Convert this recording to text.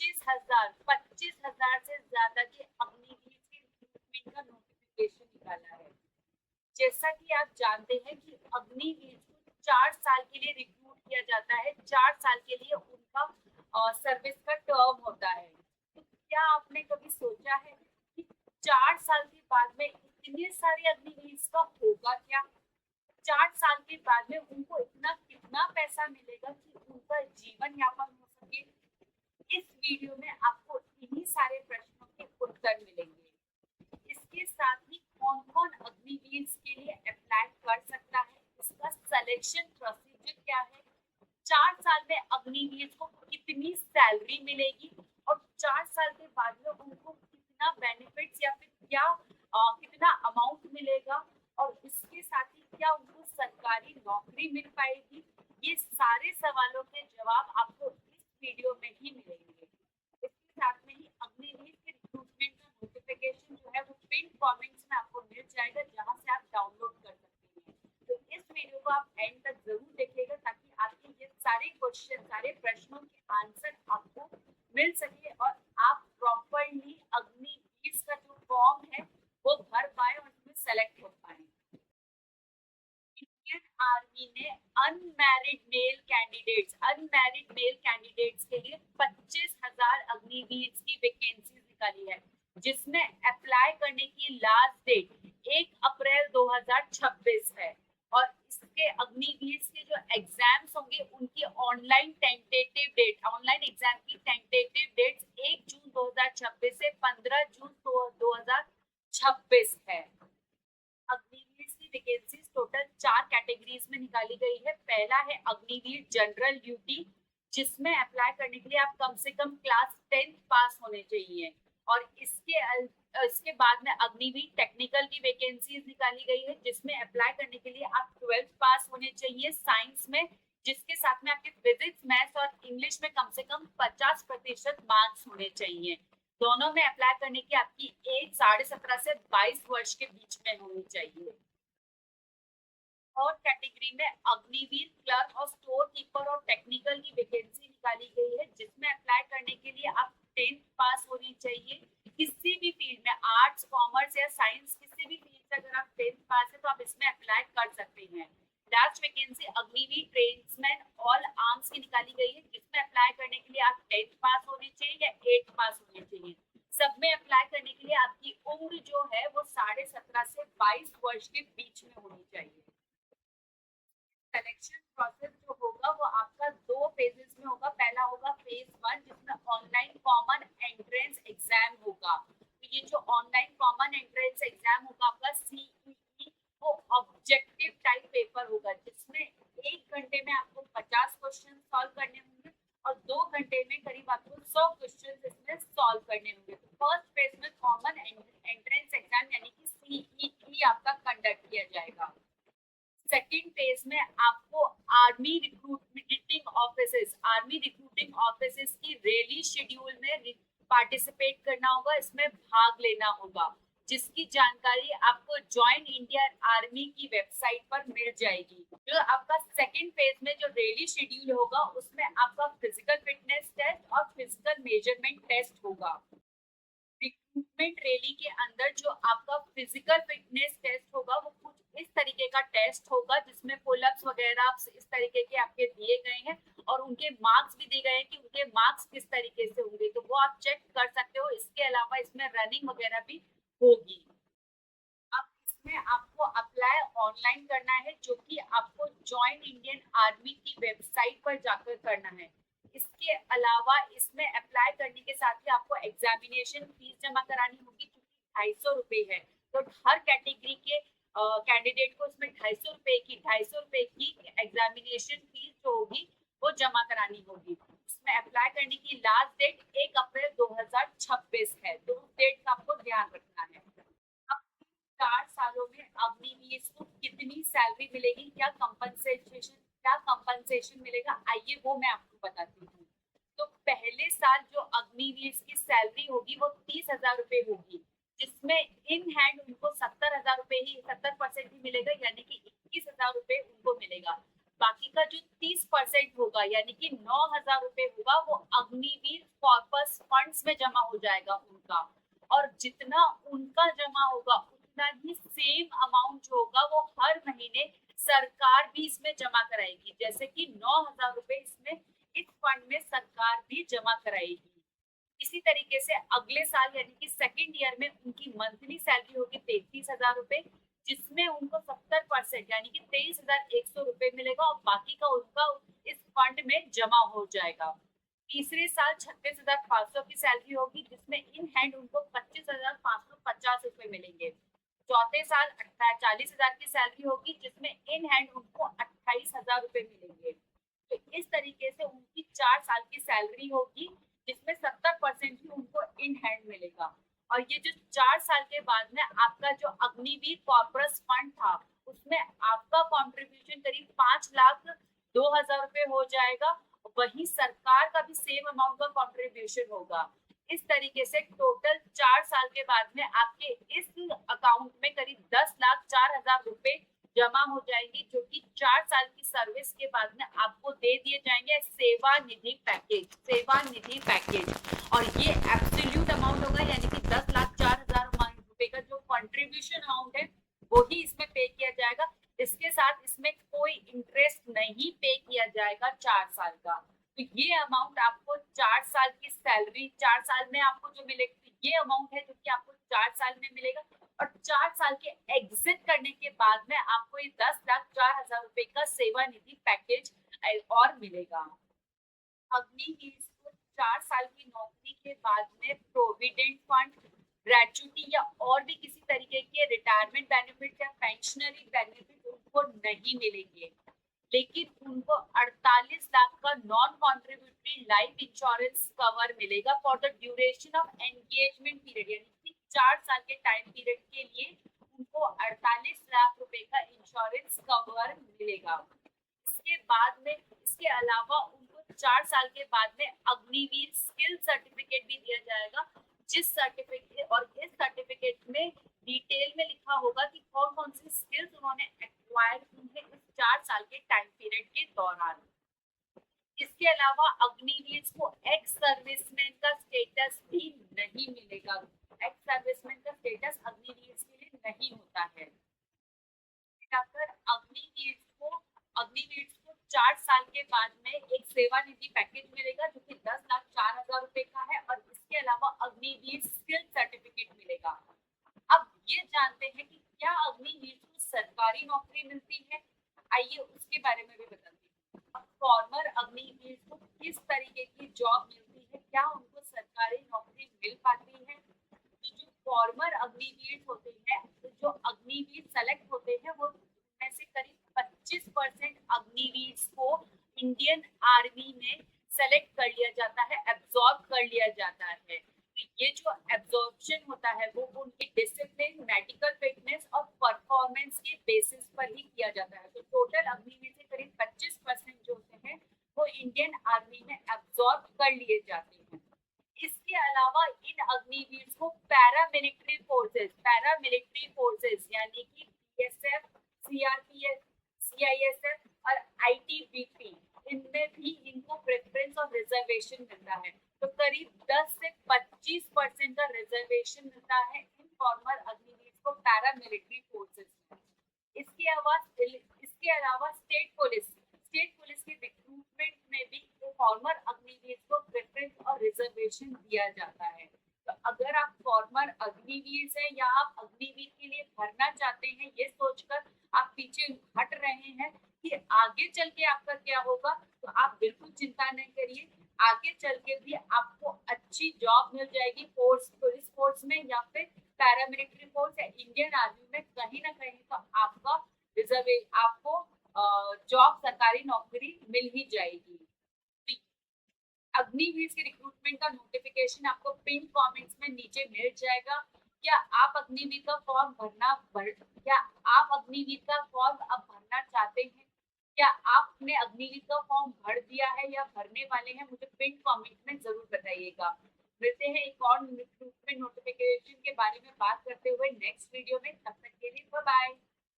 25,000 से ज्यादा के अग्निवीर के रिक्रूटमेंट का नोटिफिकेशन निकाला है। जैसा कि आप जानते हैं कि अग्निवीर को 4 साल के लिए रिक्रूट किया जाता है, 4 साल के लिए उनका सर्विस का टर्म होता है। तो क्या आपने कभी सोचा है कि 4 साल के बाद में इतने सारे अग्निवीर का होगा क्या? 4 साल के बाद में उनको इतना कितना पैसा मिलेगा कि उनका जीवन यापन हो सके? इस वीडियो में आपको इन्हीं सारे प्रश्नों के उत्तर मिलेंगे। इसके साथ ही कौन कौन अग्निवीर के लिए अप्लाई कर सकता है, इसका सिलेक्शन प्रोसीजर क्या है, 4 साल में अग्निवीर को कितनी सैलरी मिलेगी और 4 साल के बाद में उनको कितना बेनिफिट्स या फिर क्या कितना अमाउंट मिलेगा और इसके साथ ही क्या उनको सरकारी नौकरी मिल पाएगी, ये सारे सवालों के जवाब आपको इस वीडियो में ही मिलेंगे। इसके साथ में ही अग्निवीर के रिक्रूटमेंट का नोटिफिकेशन जो है वो पिन कमेंट्स में आपको मिल जाएगा, जहां से आप डाउनलोड कर सकते हैं। तो इस वीडियो को आप एंड तक जरूर देखिएगा ताकि आपके ये सारे क्वेश्चन, सारे प्रश्नों के आंसर आपको मिल सके और आप प्रॉपरली अग्निवीर का जो फॉर्म है वो भर पाए और उसमें सेलेक्ट हो पाए। इंडियन आर्मी ने अनमैरिड मेल कैंडिडेट्स के लिए 25,000 अग्निवीर की वैकेंसीज निकाली है, जिसमें अप्लाई करने की लास्ट डेट 1 अप्रैल 2026 है और इसके अग्निवीर के जो एग्जाम्स होंगे उनकी ऑनलाइन एग्जाम की टेंटेटिव डेट्स 1 जून 2026 से 15 जून 2026 है। अग्निवीर की वैकेंसीज टोटल 4 कैटेगरीज में निकाली गई है। पहला है अग्निवीर जनरल ड्यूटी, जिसमें अप्लाई करने के लिए आप कम से कम क्लास 10th पास होने चाहिए और इसके बाद में अग्निवीर टेक्निकल की वैकेंसीज निकाली गई है, जिसमें अप्लाई करने के लिए आप 12th पास होने चाहिए साइंस में, जिसके साथ में आपके फिजिक्स, मैथ्स और इंग्लिश में कम से कम 50% मार्क्स होने चाहिए। दोनों में अप्लाई करने की आपकी एज 17.5 से 22 वर्ष के बीच में होनी चाहिए। और कैटेगरी में अग्निवीर क्लर्क और स्टोर कीपर और टेक्निकल की वैकेंसी निकाली गई है, जिसमें अप्लाई करने के लिए आप 10th पास होनी चाहिए। किसी भी फील्ड में, आर्ट्स, कॉमर्स या साइंस, किसी भी फील्ड से अगर आप 10th पास है तो आप इसमें अप्लाई कर सकते हैं। Last vacancy Agniveer tradesman all arms की निकाली गई है, जिसमें अप्लाई करने के लिए आप 10th पास होने चाहिए या 8th पास होने चाहिए। सब में अप्लाई करने के लिए आपकी उम्र जो है वो 17.5 से 22 वर्ष के बीच में होनी चाहिए। सिलेक्शन प्रोसेस जो होगा वो आपका 2 फेजेस में होगा। पहला होगा फेज 1, जिसमें ऑनलाइन कॉमन एंट्रेंस एग्जाम होगा। तो ये जो ऑनलाइन कॉमन एंट्रेंस एग्जाम होगा आपका सीईई, वो ऑब्जेक्टिव टाइप पेपर होगा, जिसमें 1 घंटे में आपको 50 क्वेश्चन सॉल्व करने होंगे और 2 घंटे में करीब आपको 100 क्वेश्चन इसमें सॉल्व करने होंगे। तो फर्स्ट फेज में कॉमन एंट्रेंस एग्जाम यानी कि सीईई आपका कंडक्ट किया जाएगा। सेकेंड फेज में आपको आर्मी रिक्रूटिंग ऑफिसर्स की रैली शेड्यूल में पार्टिसिपेट करना होगा, इसमें भाग लेना होगा, जिसकी जानकारी आपको ज्वाइन इंडिया आर्मी की वेबसाइट पर मिल जाएगी। जो आपका सेकेंड फेज में जो रैली शेड्यूल होगा उसमें आपका फिजिकल फिटनेस टेस्ट और फिजिकल मेजरमेंट टेस्ट होगा। रिक्रूटमेंट रैली के अंदर जो आपका फिजिकल फिटनेस टेस्ट होगा वो कुछ इस तरीके का टेस्ट होगा, जिसमें पुलअप्स वगैरह इस तरीके के आपके दिए गए हैं और उनके मार्क्स भी दिए गए हैं कि उनके मार्क्स किस तरीके से होंगे, तो वो आप चेक कर सकते हो। इसके अलावा इसमें रनिंग वगैरह भी होगी। अब इसमें आपको अप्लाई ऑनलाइन करना है, जो कि आपको ज्वाइन इंडियन आर्मी की वेबसाइट पर जाकर करना है। इसके अलावा इसमें अप्लाई करने के साथ ही आपको एग्जामिनेशन फीस जमा करानी होगी, जो कि 250 रुपए है। तो हर कैटेगरी के कैंडिडेट को इसमें 250 रुपए की एग्जामिनेशन फीस जो होगी वो जमा करानी होगी। इसमें अप्लाई करने की लास्ट डेट 1 अप्रैल 2026 है, तो उस डेट का आपको ध्यान रखना है। अब 4 सालों में अग्निवीर को कितनी सैलरी मिलेगी, क्या कंपनसेशन मिलेगा, आइए वो मैं आपको बताती हूँ। तो पहले साल जो अग्निवीर की सैलरी होगी वो 30,000 रुपए होगी, जिसमें इन हैंड उनको 70,000 रुपए ही 70% ही मिलेगा, यानी कि 21,000 रुपए उनको मिलेगा। बाकी का जो 30% होगा यानी कि 9,000 रुपए होगा वो अग्निवीर कॉर्पस फंड्स में जमा हो जाएगा उनका। और जितना उनका जमा होगा उतना ही सेम अमाउंट जो होगा वो हर महीने सरकार भी इसमें जमा कराएगी। जैसे कि 9,000 रुपए इसमें इस फंड में सरकार भी जमा कराएगी। इसी तरीके से अगले साल यानी कि सेकेंड ईयर में उनकी मंथली सैलरी होगी 33,000 रुपए, जिसमें उनको 70% यानी कि 23,100 रुपए मिलेगा और बाकी का उनका इस फंड में जमा हो जाएगा। तीसरे साल 36,500 की सैलरी होगी, जिसमें इन हैंड उनको 25,550 रुपए मिलेंगे। चौथे साल 40,000 की सैलरी होगी, जिसमें इन हैंड उनको 28,000 रुपए मिलेंगे। तो इस तरीके से उनकी 4 साल की सैलरी होगी, जिसमें 70% ही उनको इन हैंड मिलेगा। और ये जो 4 साल के बाद में आपका जो अग्निवीर कॉर्पोरस फंड था, उसमें आपका कॉन्ट्रीब्यूशन करीब 5,02,000 रुपए हो जाएगा। वही सरकार का भी सेम अमाउंट का कॉन्ट्रीब्यूशन होगा। इस तरीके से टोटल 4 साल के बाद में आपके इस अकाउंट में करीब 10,04,000 रुपए जमा हो जाएंगी, जो कि 4 साल की सर्विस के बाद में आपको दे दिए जाएंगे सेवानिधि पैकेज। और ये एब्सोल्यूट अमाउंट होगा, यानी कि 10,04,000 रुपए का जो कंट्रीब्यूशन अमाउंट है वही इसमें पे किया जाएगा। इसके साथ इसमें कोई इंटरेस्ट नहीं पे किया जाएगा 4 साल का। तो ये अमाउंट आपको 4 साल की सैलरी 4 साल में आपको जो मिलेगी, ये अमाउंट है जो कि आपको 4 साल में मिलेगा। और 4 साल के एग्जिट करने के बाद में आपको ये 10,04,000 रुपए का सेवानिधि पैकेज और मिलेगा। अग्निवीर को 4 साल की नौकरी के बाद में प्रोविडेंट फंड, ग्रेचुटी या और भी किसी तरीके के रिटायरमेंट बेनिफिट या पेंशनरी बेनिफिट उनको नहीं मिलेंगे, लेकिन उनको 48 लाख का non contributory life insurance cover मिलेगा for the duration of engagement period, यानी कि 4 साल के टाइम पीरियड के लिए उनको 48 लाख रुपए का इंश्योरेंस कवर मिलेगा। इसके बाद में इसके अलावा उनको 4 साल के बाद में अग्निवीर स्किल सर्टिफिकेट भी दिया जाएगा, जिस सर्टिफिकेट और इस सर्टिफिकेट में डिटेल में लिखा होगा कि कौन कौन सी स्किल्स उन्होंने एक्वायर की है इस 4 साल के टाइम पीरियड के दौरान। इसके अलावा अग्निवीर को एक्स सर्विसमैन का स्टेटस भी नहीं मिलेगा। एक्स सर्विसमैन का स्टेटस अग्निवीर के लिए नहीं होता है। अग्निवीर को 4 साल के बाद में एक सेवानिधि पैकेज मिलेगा, जो कि 10,04,000 रुपए का है। और इसके अलावा अग्निवीर स्किल सर्टिफिकेट मिलेगा। अब ये जानते हैं कि क्या अग्निवीर को सरकारी नौकरी मिलती है, आइए उसके बारे में भी बताती हूँ। फॉर्मर अग्निवीर को किस तरीके की जॉब मिलती है, क्या उनको सरकारी नौकरी मिल पाती है। तो जो फॉर्मर अग्निवीर होते हैं, तो जो अग्निवीर सेलेक्ट होते हैं, वो में से करीब 25% अग्निवीर को इंडियन आर्मी में सेलेक्ट कर लिया जाता है, एब्जॉर्ब कर लिया जाता है। तो ये जो एब्जॉर्प्शन होता है वो उनकी डिसिप्लिन, मेडिकल फिटनेस और परफॉर्मेंस के बेसिस पर ही किया जाता है। तो टोटल अग्निवीर से करीब 25% जो होते हैं वो इंडियन आर्मी में एब्जॉर्ब कर लिए जाते हैं। इसके अलावा इन अग्निवीर को पैरामिलिट्री फोर्सेस यानी कि बीएसएफ, सीआरपीएफ, सीआईएसएफ और आईटीबीपी, इनमें भी इनको प्रेफरेंस और रिजर्वेशन मिलता है। तो करीब 10 से 25% का रिजर्वेशन मिलता है इन फॉर्मर अग्निवीर को पैरामिलिट्री फोर्सेस में। इसके अलावा स्टेट पुलिस के रिक्रूटमेंट में भी फॉर्मर अग्निवीर को प्रेफरेंस और रिजर्वेशन दिया जाता है। तो अगर आप फॉर्मर अग्निवीर हैं या आप अग्निवीर के लिए भरना चाहते हैं, ये सोचकर आप पीछे हट रहे हैं कि आगे चल के आपका क्या होगा, तो आप बिल्कुल चिंता नहीं करिए। आगे चल के भी आपको अच्छी जॉब मिल जाएगी पुलिस फोर्स में या फिर पैरामिलिट्री फोर्स या इंडियन आर्मी में, कहीं ना कहीं तो आपको जॉब सरकारी नौकरी मिल ही जाएगी। अग्निवीर के रिक्रूटमेंट का नोटिफिकेशन आपको पिन कमेंट्स में नीचे मिल जाएगा। क्या आप अग्निवीर का फॉर्म अब भरना चाहते हैं? क्या आपने अग्निवीर का फॉर्म भर दिया है या भरने वाले हैं? मुझे पिन कमेंट में जरूर बताइएगा। मिलते हैं एक और रिक्रूटमेंट नोटिफिकेशन के बारे में बात करते हुए नेक्स्ट वीडियो में। तब तक के लिए बाय बाय।